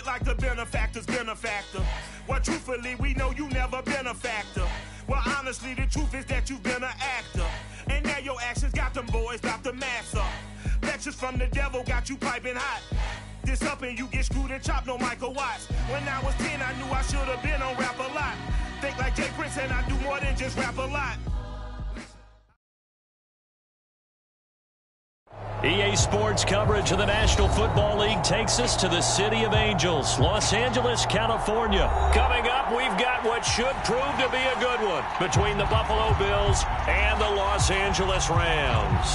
like the benefactor's benefactor. Well, truthfully, we know you never been a factor. Well, honestly, the truth is that you've been an actor. And now your actions got them boys about to mass up. Lectures from the devil got you piping hot. This up and you get screwed and chopped, no Michael Watts. When I was 10, I knew I should have been on rap a lot. Think like Jay Prince and I do more than just rap a lot. EA Sports coverage of the National Football League takes us to the City of Angels, Los Angeles, California. Coming up, we've got what should prove to be a good one between the Buffalo Bills and the Los Angeles Rams.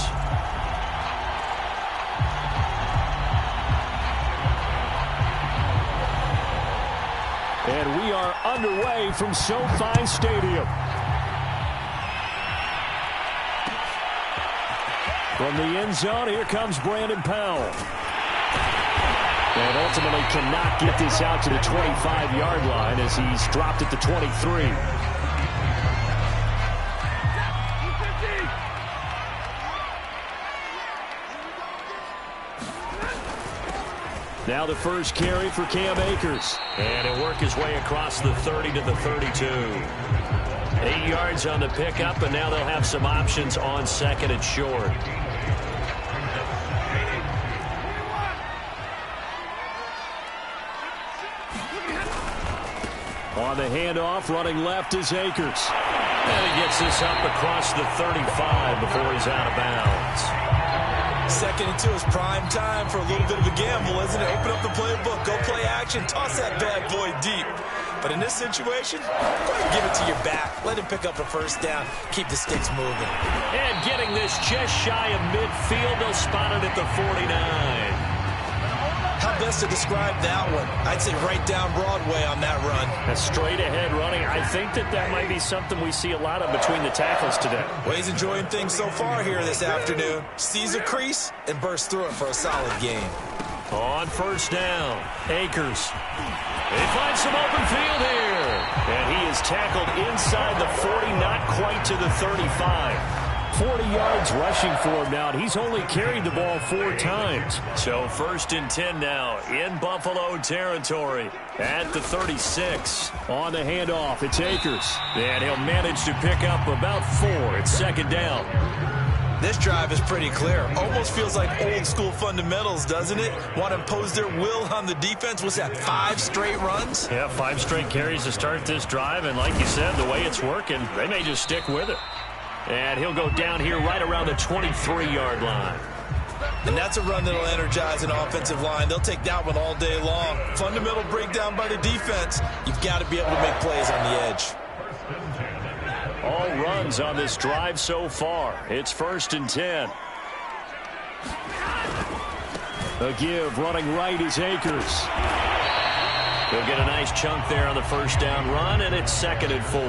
And we are underway from SoFi Stadium. From the end zone, here comes Brandon Powell. And ultimately cannot get this out to the 25-yard line as he's dropped at the 23. Now the first carry for Cam Akers. And he'll work his way across the 30 to the 32. 8 yards on the pickup, and now they'll have some options on second and short. On the handoff, running left is Akers. And he gets this up across the 35 before he's out of bounds. 2nd and 2 is prime time for a little bit of a gamble, isn't it? Open up the playbook, go play action, toss that bad boy deep. But in this situation, go ahead and give it to your back. Let him pick up a first down. Keep the sticks moving. And getting this just shy of midfield, they'll spot it at the 49. How best to describe that one? I'd say right down Broadway on that run. A straight ahead running. I think that might be something we see a lot of between the tackles today. Well, he's enjoying things so far here this afternoon. Sees a crease and bursts through it for a solid game. On first down, Akers. They find some open field here. And he is tackled inside the 40, not quite to the 35. 40 yards rushing for him now, and he's only carried the ball 4 times. So 1st and 10 now in Buffalo territory at the 36. On the handoff, it's Akers. And he'll manage to pick up about 4 at 2nd down. This drive is pretty clear. Almost feels like old school fundamentals, doesn't it? Want to impose their will on the defense. Was that 5 straight runs? Yeah, 5 straight carries to start this drive. And like you said, the way it's working, they may just stick with it. And he'll go down here right around the 23-yard line. And that's a run that'll energize an offensive line. They'll take that one all day long. Fundamental breakdown by the defense. You've got to be able to make plays on the edge. All runs on this drive so far. It's 1st and 10. A give running right is Akers. He'll get a nice chunk there on the first down run, and it's 2nd and 4.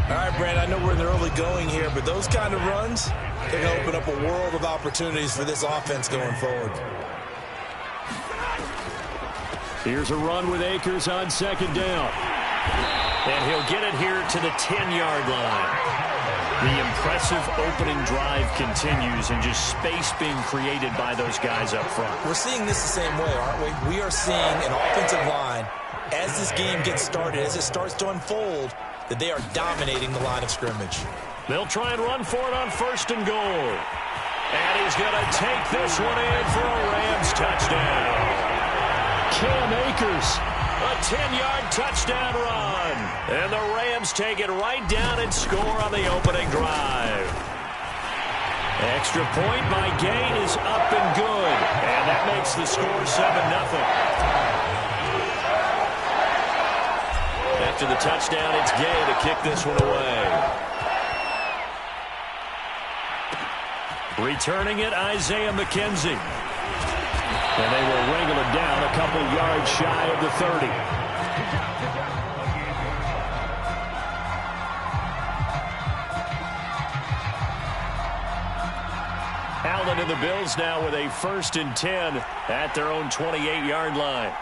All right, Brand, I know we're in the early going here, but those kind of runs, they're going to open up a world of opportunities for this offense going forward. Here's a run with Akers on 2nd down. And he'll get it here to the 10-yard line. The impressive opening drive continues, and just space being created by those guys up front. We're seeing this the same way, aren't we? We are seeing an offensive line, as this game gets started, as it starts to unfold, that they are dominating the line of scrimmage. They'll try and run for it on 1st and goal. And he's going to take this one in for a Rams touchdown. Cam Akers. A 10-yard touchdown run. And the Rams take it right down and score on the opening drive. Extra point by Gay is up and good. And that makes the score 7-0. After the touchdown, it's Gay to kick this one away. Returning it, Isaiah McKenzie. And they will wrangle it down a couple yards shy of the 30. Allen and the Bills now with a 1st and 10 at their own 28-yard line.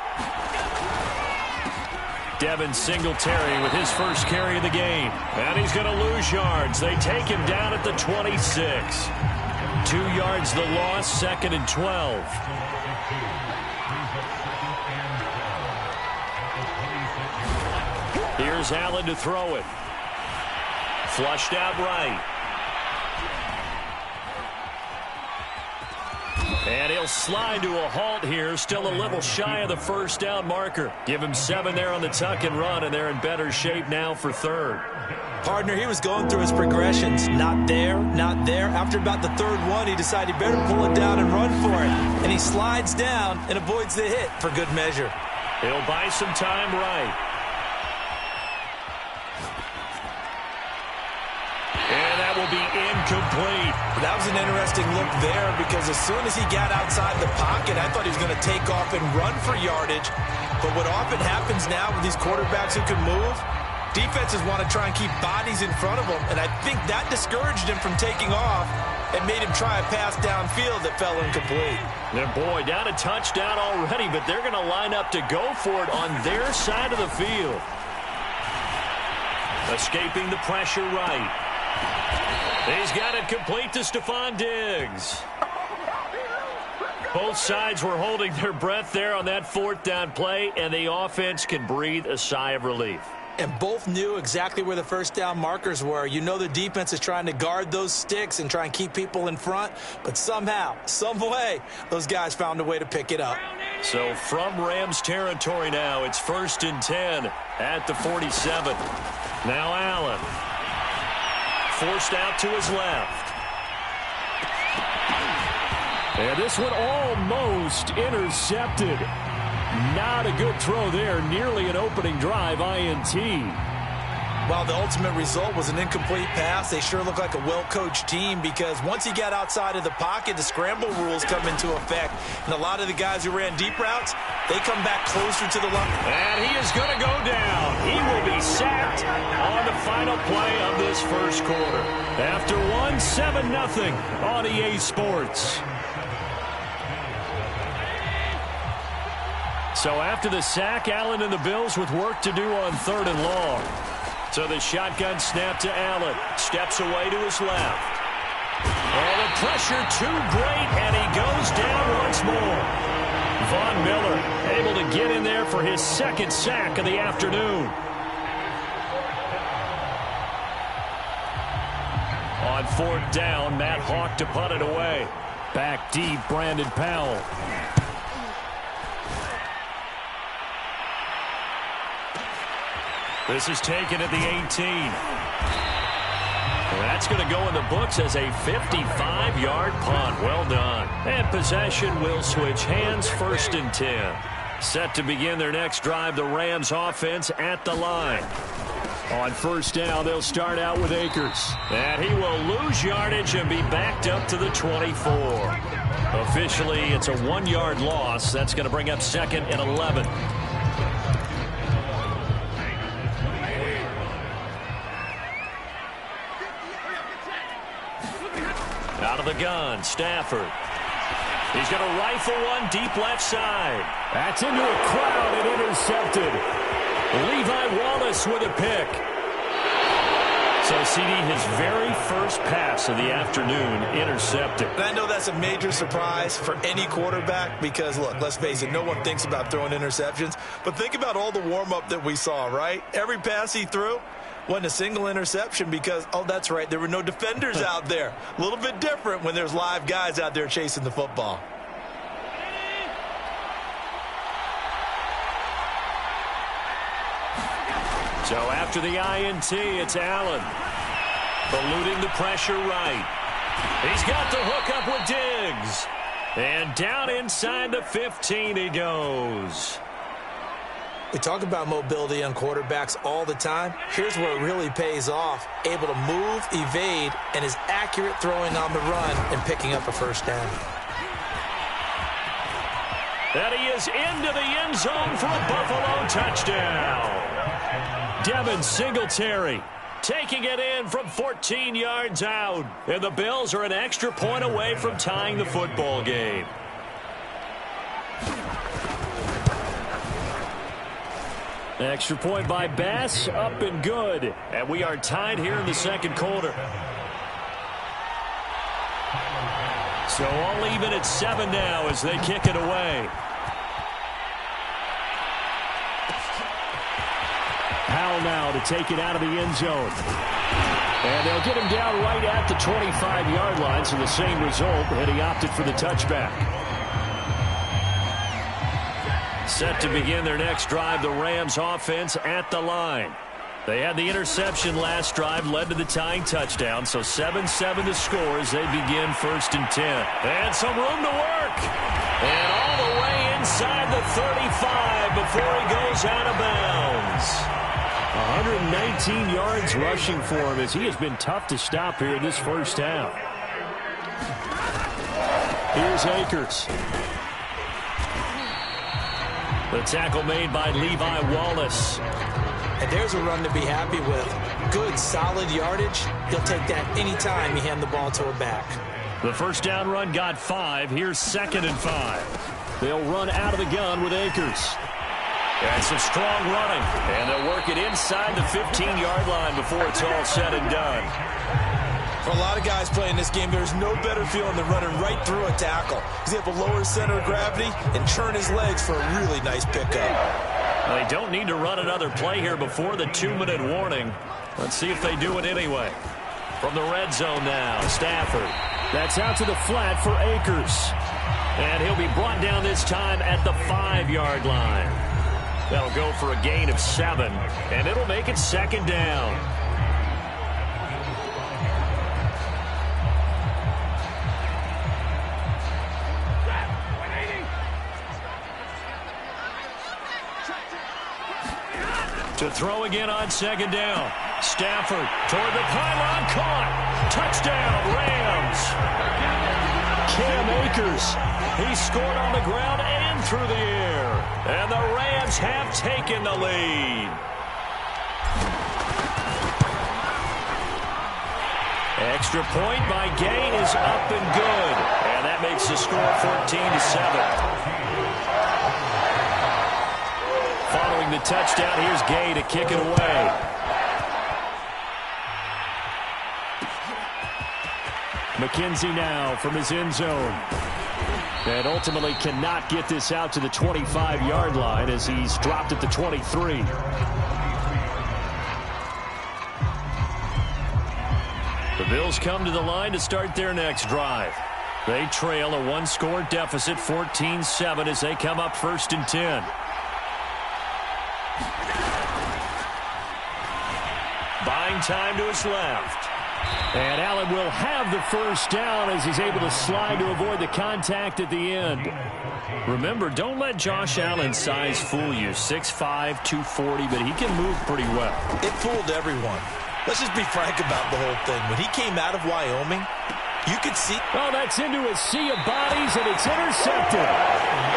Devin Singletary with his first carry of the game. And he's going to lose yards. They take him down at the 26. 2 yards the loss, 2nd and 12. Here's Allen to throw it. Flushed out right. And he'll slide to a halt here. Still a little shy of the first down marker. Give him 7 there on the tuck and run, and they're in better shape now for 3rd. Partner, he was going through his progressions. Not there, not there. After about the 3rd one, he decided he better pull it down and run for it. And he slides down and avoids the hit for good measure. He'll buy some time right. And that will be incomplete. That was an interesting look there because as soon as he got outside the pocket, I thought he was going to take off and run for yardage. But what often happens now with these quarterbacks who can move, defenses want to try and keep bodies in front of them, and I think that discouraged him from taking off and made him try a pass downfield that fell incomplete. Now, boy, down a touchdown already, but they're going to line up to go for it on their side of the field. Escaping the pressure right. He's got it complete to Stephon Diggs. Both sides were holding their breath there on that 4th down play, and the offense can breathe a sigh of relief. And both knew exactly where the first down markers were. You know the defense is trying to guard those sticks and try and keep people in front, but somehow, some way, those guys found a way to pick it up. So from Rams territory now, it's 1st and 10 at the 47. Now Allen. Forced out to his left. And this one almost intercepted. Not a good throw there. Nearly an opening drive INT. While the ultimate result was an incomplete pass, they sure look like a well-coached team because once he got outside of the pocket, the scramble rules come into effect. And a lot of the guys who ran deep routes, they come back closer to the line. And he is going to go down. He will be sacked on the final play of this first quarter. After 7-0 on EA Sports. So after the sack, Allen and the Bills with work to do on 3rd and long. So the shotgun snap to Allen. Steps away to his left. Oh, the pressure too great, and he goes down once more. Von Miller able to get in there for his 2nd sack of the afternoon. On 4th down, Matt Hawk to punt it away. Back deep, Brandon Powell. This is taken at the 18. That's going to go in the books as a 55-yard punt. Well done. And possession will switch hands, 1st and 10. Set to begin their next drive, the Rams offense at the line. On 1st down, they'll start out with Akers. And he will lose yardage and be backed up to the 24. Officially, it's a 1-yard loss. That's going to bring up 2nd and 11. Out of the gun, Stafford. He's going to rifle one deep left side. That's into a crowd and intercepted. Levi Wallace with a pick. So, CD, his very first pass of the afternoon intercepted. And I know that's a major surprise for any quarterback because, look, let's face it, no one thinks about throwing interceptions. But think about all the warm-up that we saw, right? Every pass he threw wasn't a single interception because, oh, that's right, there were no defenders out there. A little bit different when there's live guys out there chasing the football. So after the INT, it's Allen. Eluding the pressure right. He's got the hook up with Diggs. And down inside the 15 he goes. We talk about mobility on quarterbacks all the time. Here's where it really pays off. Able to move, evade, and is accurate throwing on the run and picking up a 1st down. And he is into the end zone for a Buffalo touchdown. Devin Singletary taking it in from 14 yards out. And the Bills are an extra point away from tying the football game. Extra point by Bass, up and good. And we are tied here in the second quarter. So all even at 7 now as they kick it away. Howell now to take it out of the end zone. And they'll get him down right at the 25-yard line, so the same result, and he opted for the touchback. Set to begin their next drive, the Rams offense at the line. They had the interception last drive, led to the tying touchdown, so 7-7 the score as they begin 1st and 10. And some room to work. And all the way inside the 35 before he goes out of bounds. 119 yards rushing for him as he has been tough to stop here in this first half. Here's Akers. The tackle made by Levi Wallace. And there's a run to be happy with. Good, solid yardage. He'll take that anytime you hand the ball to a back. The first down run got 5. Here's 2nd and 5. They'll run out of the gun with Akers. And some strong running. And they'll work it inside the 15-yard line before it's all said and done. For a lot of guys playing this game, there's no better feeling than running right through a tackle. He's able to lower his center of gravity and turn his legs for a really nice pickup. They don't need to run another play here before the 2-minute warning. Let's see if they do it anyway. From the red zone now, Stafford. That's out to the flat for Akers. And he'll be brought down this time at the 5-yard line. That'll go for a gain of 7, and it'll make it 2nd down. To throw again on 2nd down. Stafford toward the pylon, caught. Touchdown, Rams. Cam Akers. He scored on the ground and through the air. And the Rams have taken the lead. Extra point by Gain is up and good. And that makes the score 14-7. Following the touchdown, here's Gay to kick it away. McKenzie now from his end zone. And ultimately cannot get this out to the 25-yard line as he's dropped at the 23. The Bills come to the line to start their next drive. They trail a one-score deficit, 14-7, as they come up 1st and 10. Buying time to his left. And Allen will have the first down as he's able to slide to avoid the contact at the end. Remember, don't let Josh Allen's size fool you. 6'5", 240, but he can move pretty well. It fooled everyone. Let's just be frank about the whole thing. When he came out of Wyoming, you could see... Oh, that's into a sea of bodies, and it's intercepted.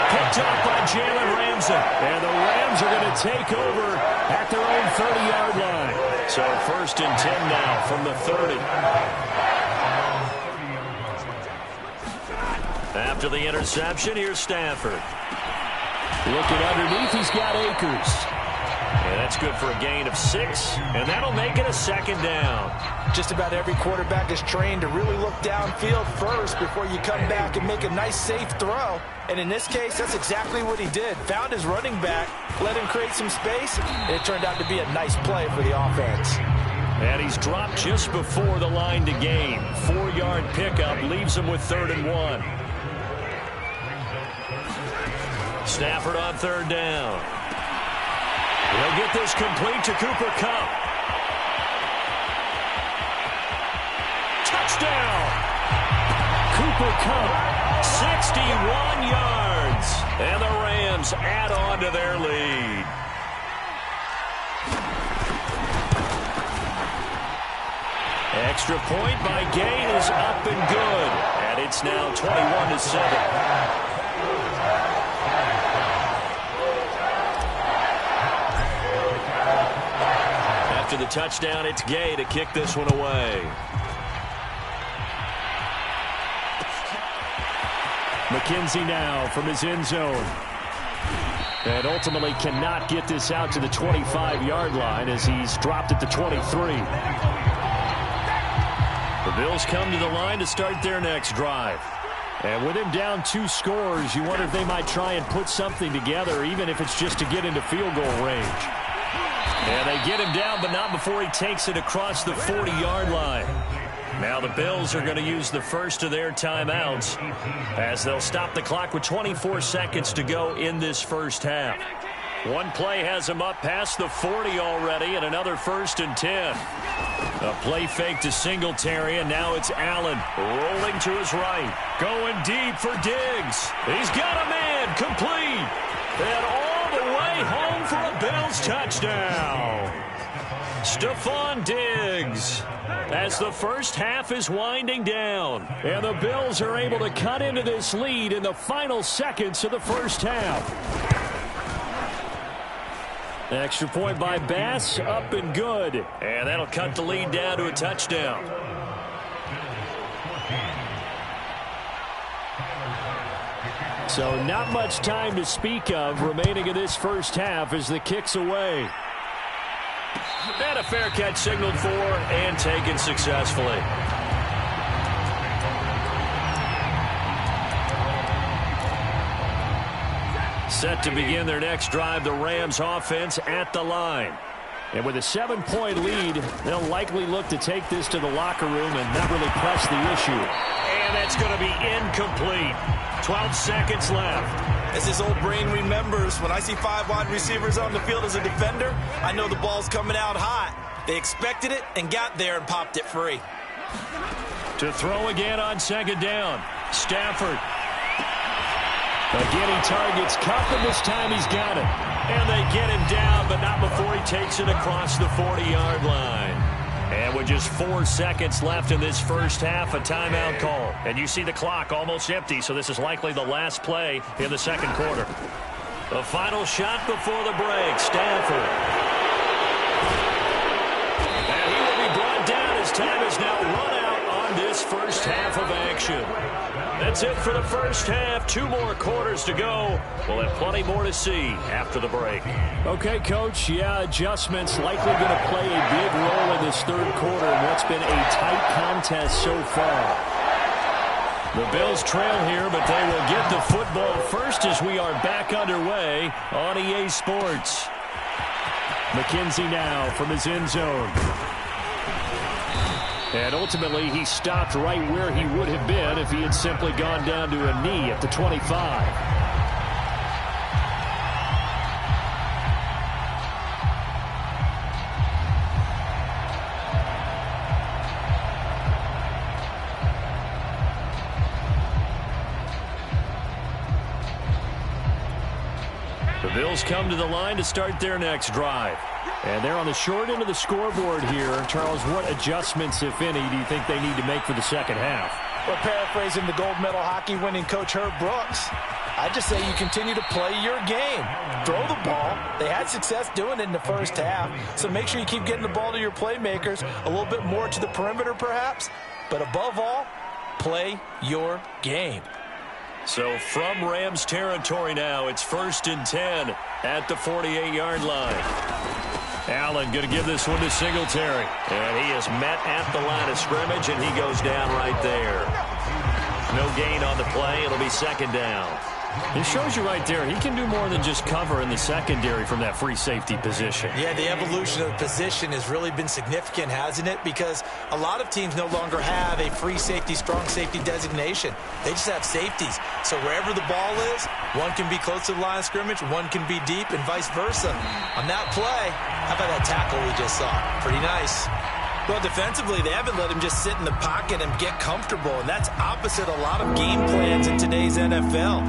Picked off by Jalen Ramsey. And the Rams are going to take over at their own 30-yard line. So 1st and 10 now from the 30. After the interception, here's Stafford. Looking underneath, he's got Akers. And that's good for a gain of 6, and that'll make it a 2nd down. Just about every quarterback is trained to really look downfield first before you come back and make a nice, safe throw. And in this case, that's exactly what he did. Found his running back, let him create some space, and it turned out to be a nice play for the offense. And he's dropped just before the line to gain. 4-yard pickup leaves him with 3rd and 1. Stafford on 3rd down. He'll get this complete to Cooper Kupp. Touchdown! Cooper Kupp, 61 yards. And the Rams add on to their lead. Extra point by Gain is up and good. And it's now 21-7. After the touchdown, it's Gay to kick this one away. McKenzie now from his end zone. And ultimately cannot get this out to the 25-yard line as he's dropped at the 23. The Bills come to the line to start their next drive. And with him down 2 scores, you wonder if they might try and put something together, even if it's just to get into field goal range. And they get him down, but not before he takes it across the 40-yard line. Now the Bills are going to use the first of their timeouts as they'll stop the clock with 24 seconds to go in this first half. One play has him up past the 40 already, and another 1st and 10. A play fake to Singletary, and now it's Allen rolling to his right. Going deep for Diggs. He's got a man complete. And all the way home for a Bills touchdown. Stephon Diggs. As the first half is winding down, and the Bills are able to cut into this lead in the final seconds of the first half. Extra point by Bass, up and good. And that'll cut the lead down to a touchdown. So not much time to speak of remaining in this first half as the kick's away. And a fair catch signaled for and taken successfully. Set to begin their next drive, the Rams offense at the line. And with a 7-point lead, they'll likely look to take this to the locker room and not really press the issue. And that's going to be incomplete. 12 seconds left. As his old brain remembers, when I see 5 wide receivers on the field as a defender, I know the ball's coming out hot. They expected it and got there and popped it free. To throw again on 2nd down. Stafford. Again, he targets Kupp, and this time he's got it. And they get him down, but not before he takes it across the 40-yard line. And with just 4 seconds left in this first half, a timeout call. And you see the clock almost empty, so this is likely the last play in the second quarter. The final shot before the break, Stafford. And he will be brought down as time is now run out on this first half of action. That's it for the first half. 2 more quarters to go. We'll have plenty more to see after the break. Okay, Coach. Yeah, adjustments likely going to play a big role in this third quarter in what's been a tight contest so far. The Bills trail here, but they will get the football first as we are back underway on EA Sports. McKenzie now from his end zone. And ultimately, he stopped right where he would have been if he had simply gone down to a knee at the 25. The Bills come to the line to start their next drive. And they're on the short end of the scoreboard here. Charles, what adjustments, if any, do you think they need to make for the second half? Well, paraphrasing the gold medal hockey winning coach Herb Brooks, I just say you continue to play your game. Throw the ball. They had success doing it in the first half, so make sure you keep getting the ball to your playmakers, a little bit more to the perimeter perhaps, but above all, play your game. So from Rams territory now, it's 1st and 10 at the 48-yard line. Allen going to give this one to Singletary. And he is met at the line of scrimmage, and he goes down right there. No gain on the play. It'll be 2nd down. It shows you right there, he can do more than just cover in the secondary from that free safety position. Yeah, the evolution of the position has really been significant, hasn't it? Because a lot of teams no longer have a free safety, strong safety designation. They just have safeties. So wherever the ball is, one can be close to the line of scrimmage, one can be deep, and vice versa. On that play, how about that tackle we just saw? Pretty nice. Well, defensively, they haven't let him just sit in the pocket and get comfortable, and that's opposite a lot of game plans in today's NFL.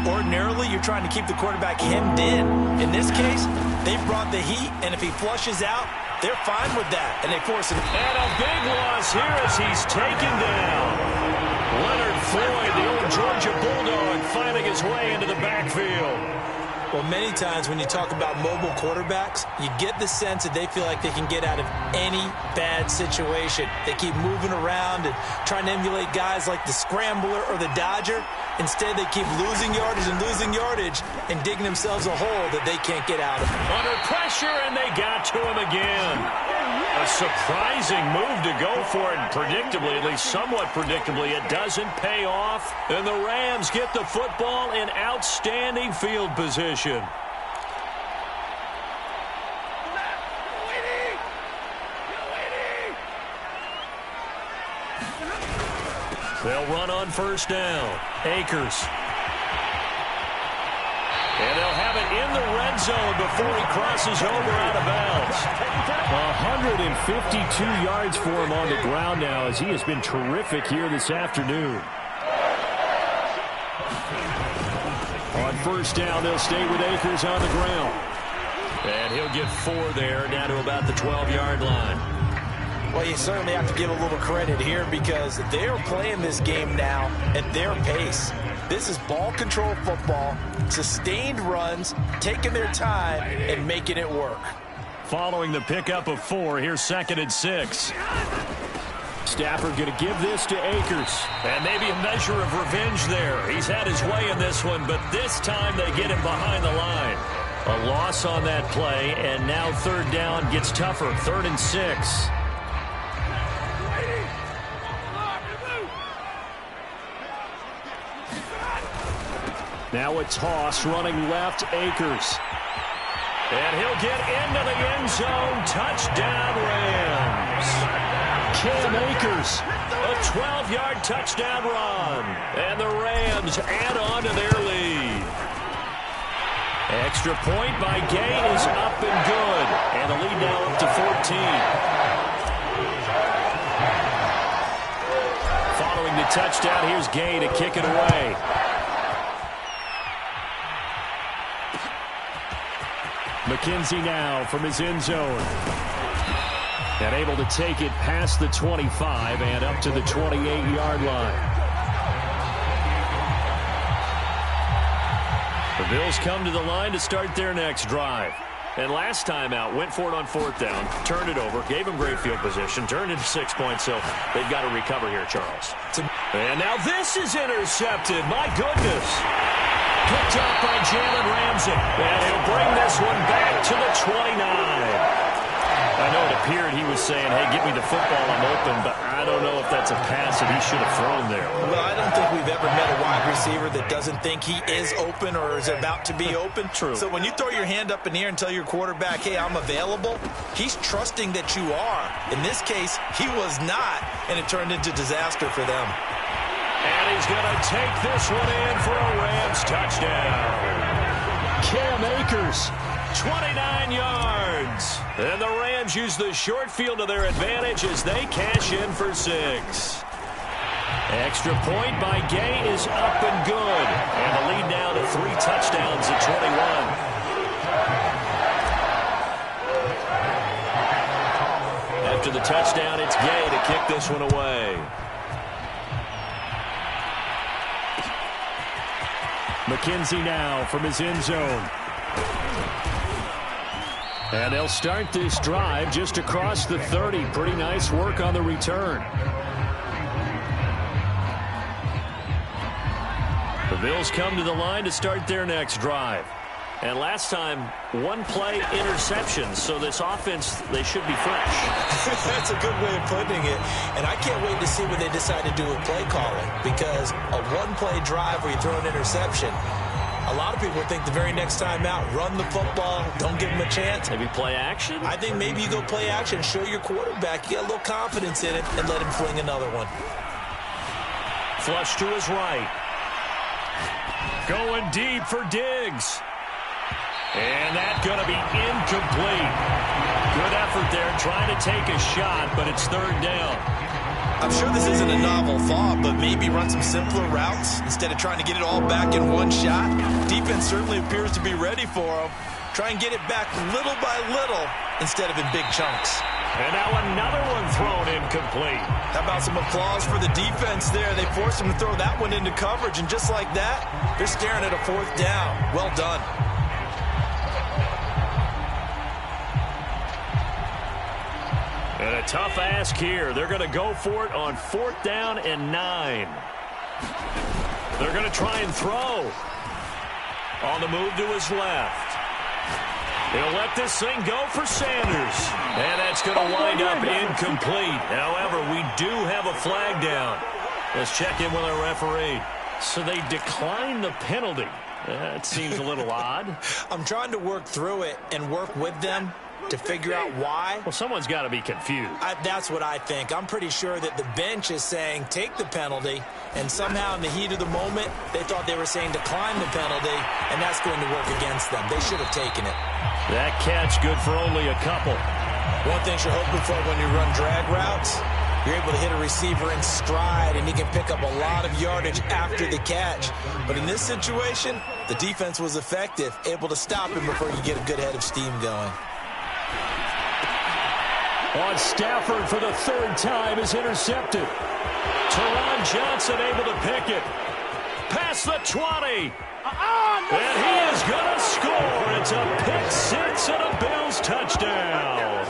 Ordinarily, you're trying to keep the quarterback hemmed in. In this case, they've brought the heat, and if he flushes out, they're fine with that, and they force him. And a big loss here as he's taken down. Leonard Floyd, the old Georgia Bulldog, finding his way into the backfield. Well, many times when you talk about mobile quarterbacks, you get the sense that they feel like they can get out of any bad situation. They keep moving around and trying to emulate guys like the scrambler or the dodger. Instead, they keep losing yardage and digging themselves a hole that they can't get out of. Under pressure, and they got to him again. A surprising move to go for it, and predictably, at least somewhat predictably, it doesn't pay off. And the Rams get the football in outstanding field position. They'll run on first down. Akers. And they'll have it in the red zone before he crosses over out of bounds. 152 yards for him on the ground now, as he has been terrific here this afternoon. On first down, they'll stay with Akers on the ground. And he'll get 4 there, down to about the 12-yard line. Well, you certainly have to give a little credit here because they're playing this game now at their pace. This is ball control football, sustained runs, taking their time and making it work. Following the pickup of 4, here's 2nd and 6. Stafford going to give this to Akers. And maybe a measure of revenge there. He's had his way in this one, but this time they get him behind the line. A loss on that play, and now 3rd down gets tougher. 3rd and 6. Now a toss running left, Akers. And he'll get into the end zone. Touchdown, Rams. Cam Akers, a 12-yard touchdown run. And the Rams add on to their lead. Extra point by Gay is up and good. And the lead now up to 14. Following the touchdown, here's Gay to kick it away. McKenzie now from his end zone. And able to take it past the 25 and up to the 28-yard line. The Bills come to the line to start their next drive. And last time out, went for it on 4th down, turned it over, gave him great field position, turned into 6 points, so they've got to recover here, Charles. And now this is intercepted. My goodness. Picked up by Jalen Ramsey. And he'll bring this one back to the 29. I know it appeared he was saying, hey, give me the football, I'm open, but I don't know if that's a pass that he should have thrown there. Well, I don't think we've ever met a wide receiver that doesn't think he is open or is about to be open. True. So when you throw your hand up in the air and tell your quarterback, hey, I'm available, he's trusting that you are. In this case, he was not, and it turned into disaster for them. And he's going to take this one in for a Rams touchdown. Cam Akers, 29 yards. And the Rams use the short field to their advantage as they cash in for 6. Extra point by Gay is up and good. And the lead now to 3 touchdowns at 21. After the touchdown, it's Gay to kick this one away. McKenzie now from his end zone. And they'll start this drive just across the 30. Pretty nice work on the return. The Bills come to the line to start their next drive. And last time, 1-play interception. So this offense, they should be fresh. That's a good way of putting it. And I can't wait to see what they decide to do with play calling. Because a 1-play drive where you throw an interception, a lot of people think the very next time out, run the football, don't give him a chance. Maybe play action? I think maybe you go play action, show your quarterback, you got a little confidence in it, and let him fling another one. Flush to his right. Going deep for Diggs. And that's going to be incomplete. Good effort there, trying to take a shot, but it's 3rd down. I'm sure this isn't a novel thought, but maybe run some simpler routes instead of trying to get it all back in one shot. Defense certainly appears to be ready for him. Try and get it back little by little instead of in big chunks. And now another one thrown incomplete. How about some applause for the defense there? They forced him to throw that one into coverage, and just like that, they're staring at a 4th down. Well done. And a tough ask here. They're going to go for it on 4th down and 9. They're going to try and throw. On the move to his left. He'll let this thing go for Sanders. And that's going to wind up incomplete. However, we do have a flag down. Let's check in with our referee. So they declined the penalty. That seems a little odd. I'm trying to work through it and work with them to figure out why. Well, someone's got to be confused. That's what I think. I'm pretty sure that the bench is saying take the penalty, and somehow in the heat of the moment, they thought they were saying decline the penalty, and that's going to work against them. They should have taken it. That catch good for only a couple. One thing you're hoping for when you run drag routes, you're able to hit a receiver in stride, and he can pick up a lot of yardage after the catch. But in this situation, the defense was effective, able to stop him before you get a good head of steam going. On Stafford for the 3rd time is intercepted. Teron Johnson able to pick it. Past the 20. And he is going to score. It's a pick 6 and a Bills touchdown.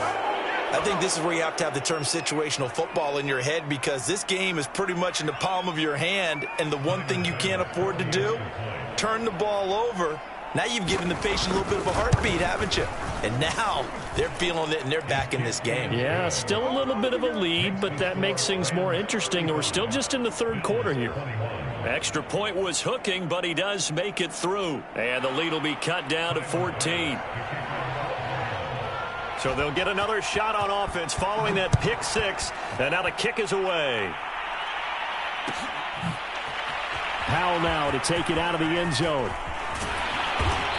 I think this is where you have to have the term situational football in your head, because this game is pretty much in the palm of your hand, and the one thing you can't afford to do, turn the ball over. Now you've given the patient a little bit of a heartbeat, haven't you? And now they're feeling it, and they're back in this game. Yeah, still a little bit of a lead, but that makes things more interesting. We're still just in the 3rd quarter here. Extra point was hooking, but he does make it through. And the lead will be cut down to 14. So they'll get another shot on offense following that pick 6. And now the kick is away. Powell now to take it out of the end zone.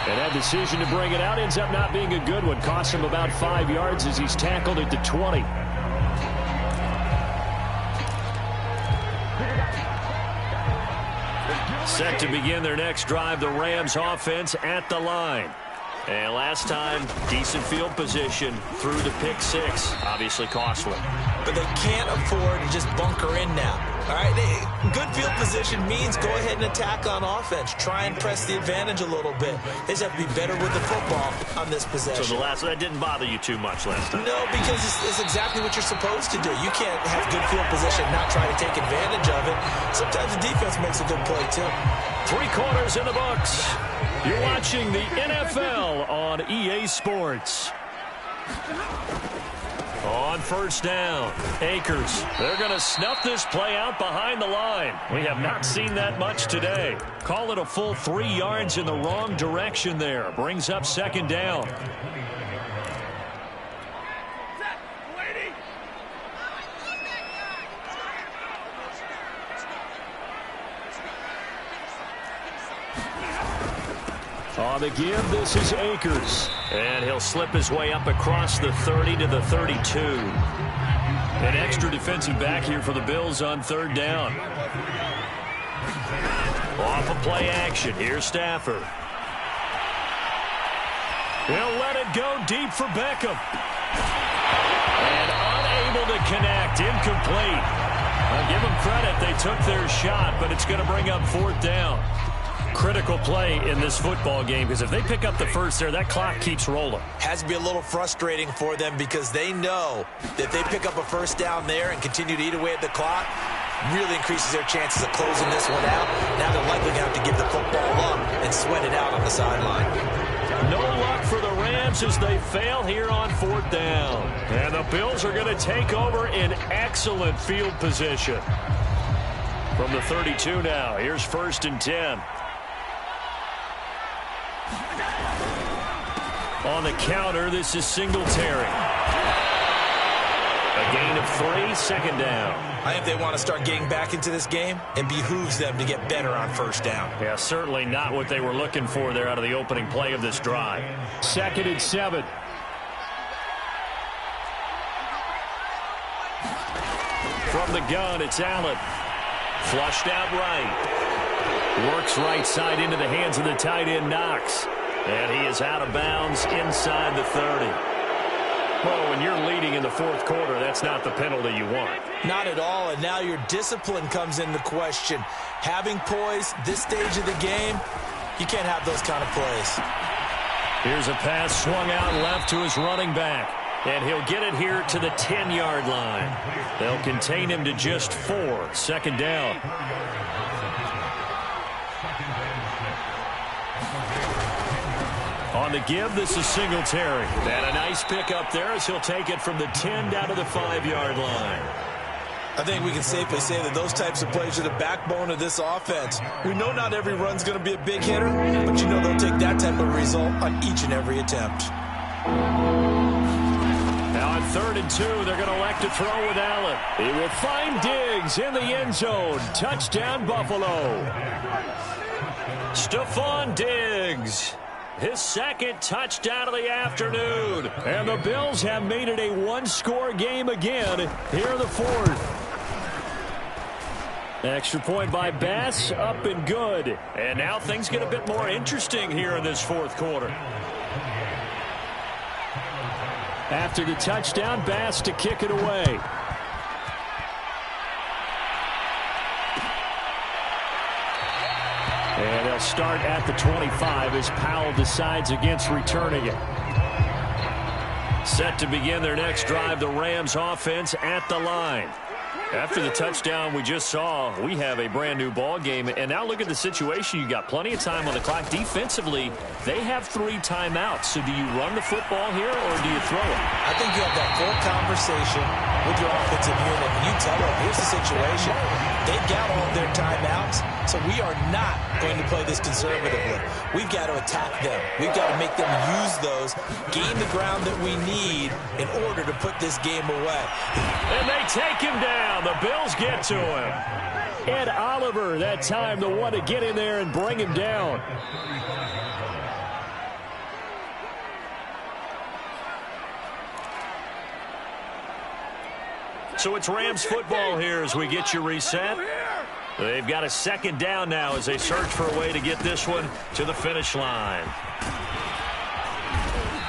And that decision to bring it out ends up not being a good one. Costs him about 5 yards as he's tackled at the 20. Set to begin their next drive, the Rams offense at the line. And last time, decent field position through the pick 6. Obviously costly. But they can't afford to just bunker in now. All right, good field position means go ahead and attack on offense. Try and press the advantage a little bit. They just have to be better with the football on this possession. So that didn't bother you too much last time? No, because it's exactly what you're supposed to do. You can't have good field position and not try to take advantage of it. Sometimes the defense makes a good play, too. 3 quarters in the books. You're watching the NFL on EA Sports. On 1st down, Akers. They're going to snuff this play out behind the line. We have not seen that much today. Call it a full 3 yards in the wrong direction there. Brings up 2nd down. On the give, this is Akers. And he'll slip his way up across the 30 to the 32. An extra defensive back here for the Bills on 3rd down. Off of play action. Here's Stafford. He'll let it go deep for Beckham. And unable to connect. Incomplete. I'll give them credit. They took their shot, but it's going to bring up 4th down. Critical play in this football game, because if they pick up the first there, that clock keeps rolling. Has to be a little frustrating for them, because they know that if they pick up a 1st down there and continue to eat away at the clock, really increases their chances of closing this one out. Now they're likely going to have to give the football up and sweat it out on the sideline. No luck for the Rams as they fail here on 4th down. And the Bills are going to take over in excellent field position. From the 32 now, here's 1st and 10. On the counter, this is Singletary. A gain of 3, 2nd down. I think they want to start getting back into this game, and behooves them to get better on 1st down. Yeah, certainly not what they were looking for there out of the opening play of this drive. 2nd and 7. From the gun, it's Allen. Flushed out right. Works right side into the hands of the tight end, Knox. And he is out of bounds inside the 30. Well, when you're leading in the 4th quarter, that's not the penalty you want. Not at all, and now your discipline comes into question. Having poise this stage of the game, you can't have those kind of plays. Here's a pass swung out left to his running back. And he'll get it here to the 10-yard line. They'll contain him to just 4. Second down. On the give, this is Singletary. And a nice pickup there as he'll take it from the 10 down to the 5-yard line. I think we can safely say that those types of plays are the backbone of this offense. We know not every run's going to be a big hitter, but you know they'll take that type of result on each and every attempt. Now on 3rd and 2, they're going to elect to throw with Allen. He will find Diggs in the end zone. Touchdown, Buffalo. Stephon Diggs. His second touchdown of the afternoon. And the Bills have made it a one-score game again here in the 4th. Extra point by Bass, up and good. And now things get a bit more interesting here in this 4th quarter. After the touchdown, Bass to kick it away. And they'll start at the 25 as Powell decides against returning it. Set to begin their next drive, the Rams offense at the line. After the touchdown we just saw, we have a brand-new ball game. And now look at the situation. You got plenty of time on the clock. Defensively, they have 3 timeouts. So do you run the football here or do you throw it? I think you have that full conversation with your offensive unit. And you tell them, here's the situation. They've got all of their timeouts, so we are not going to play this conservatively. We've got to attack them. We've got to make them use those, gain the ground that we need in order to put this game away. And they take him down. The Bills get to him. Ed Oliver, that time, the one to get in there and bring him down. So it's Rams football here as we get you reset. They've got a second down now as they search for a way to get this one to the finish line.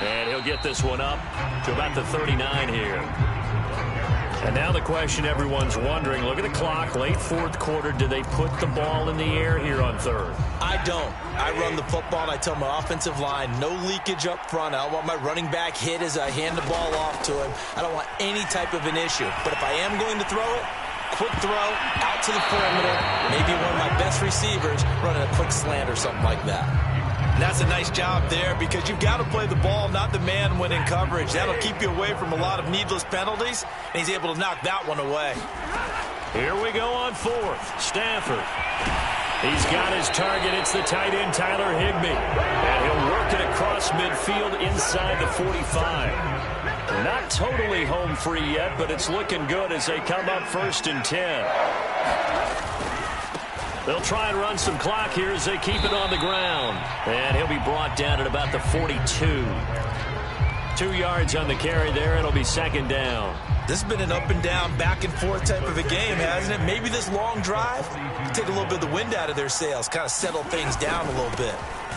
And he'll get this one up to about the 39 here. And now the question everyone's wondering, look at the clock, late 4th quarter, do they put the ball in the air here on 3rd? I don't. I run the football, and I tell my offensive line, no leakage up front. I don't want my running back hit as I hand the ball off to him. I don't want any type of an issue. But if I am going to throw it, quick throw, out to the perimeter, maybe one of my best receivers running a quick slant or something like that. And that's a nice job there because you've got to play the ball, not the man when in coverage. That'll keep you away from a lot of needless penalties, and he's able to knock that one away. Here we go on 4th. Stafford. He's got his target. It's the tight end, Tyler Higbee. And he'll work it across midfield inside the 45. Not totally home free yet, but it's looking good as they come up 1st and 10. They'll try and run some clock here as they keep it on the ground. And he'll be brought down at about the 42. 2 yards on the carry there. It'll be second down. This has been an up and down, back and forth type of a game, hasn't it? Maybe this long drive take a little bit of the wind out of their sails, kind of settle things down a little bit.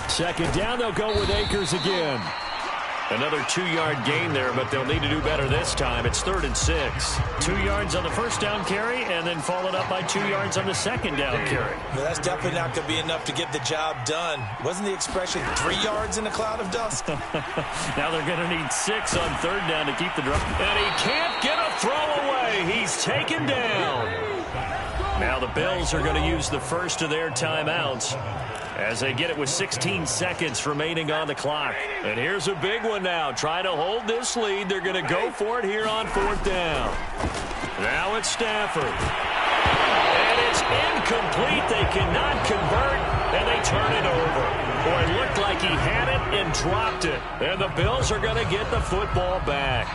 Second down, they'll go with Akers again. Another 2-yard gain there, but they'll need to do better this time. It's 3rd and 6. 2 yards on the first down carry, and then followed up by 2 yards on the second down carry. Well, that's definitely not going to be enough to get the job done. Wasn't the expression 3 yards in a cloud of dust? Now they're going to need 6 on 3rd down to keep the drive. And he can't get a throw away. He's taken down. Now the Bills are going to use the first of their timeouts as they get it with 16 seconds remaining on the clock. And here's a big one now. Trying to hold this lead. They're going to go for it here on 4th down. Now it's Stafford. And it's incomplete. They cannot convert, and they turn it over. Boy, it looked like he had it and dropped it. And the Bills are going to get the football back.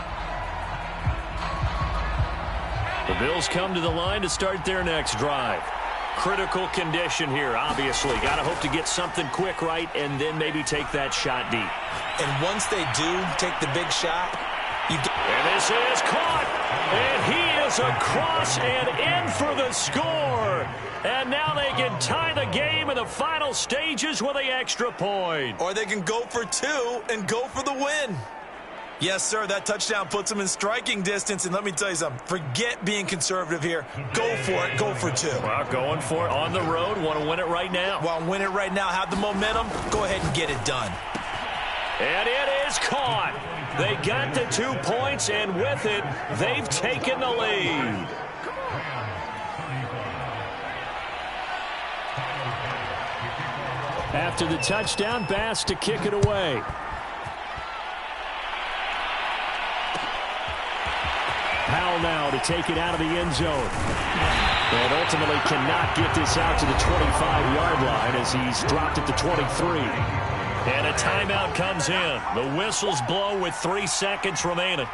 The Bills come to the line to start their next drive. Critical condition here, obviously. Got to hope to get something quick right and then maybe take that shot deep. And once they do take the big shot, and this is caught. And he is across and in for the score. And now they can tie the game in the final stages with the extra point. Or they can go for 2 and go for the win. Yes, sir, that touchdown puts them in striking distance. And let me tell you something. Forget being conservative here. Go for it. Go for 2. Well, going for it on the road. Want to win it right now. Want to win it right now. Have the momentum. Go ahead and get it done. And it is caught. They got the 2 points, and with it, they've taken the lead. After the touchdown, Bass to kick it away. Powell now to take it out of the end zone. And ultimately cannot get this out to the 25-yard line as he's dropped at the 23. And a timeout comes in. The whistles blow with 3 seconds remaining.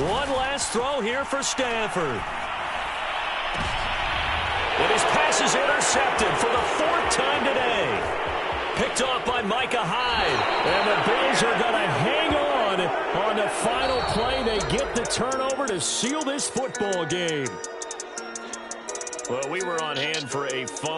One last throw here for Stanford. And his pass is intercepted for the 4th time today. Picked off by Micah Hyde. And the Bills are going to hang on the final play. They get the turnover to seal this football game. Well, we were on hand for a fun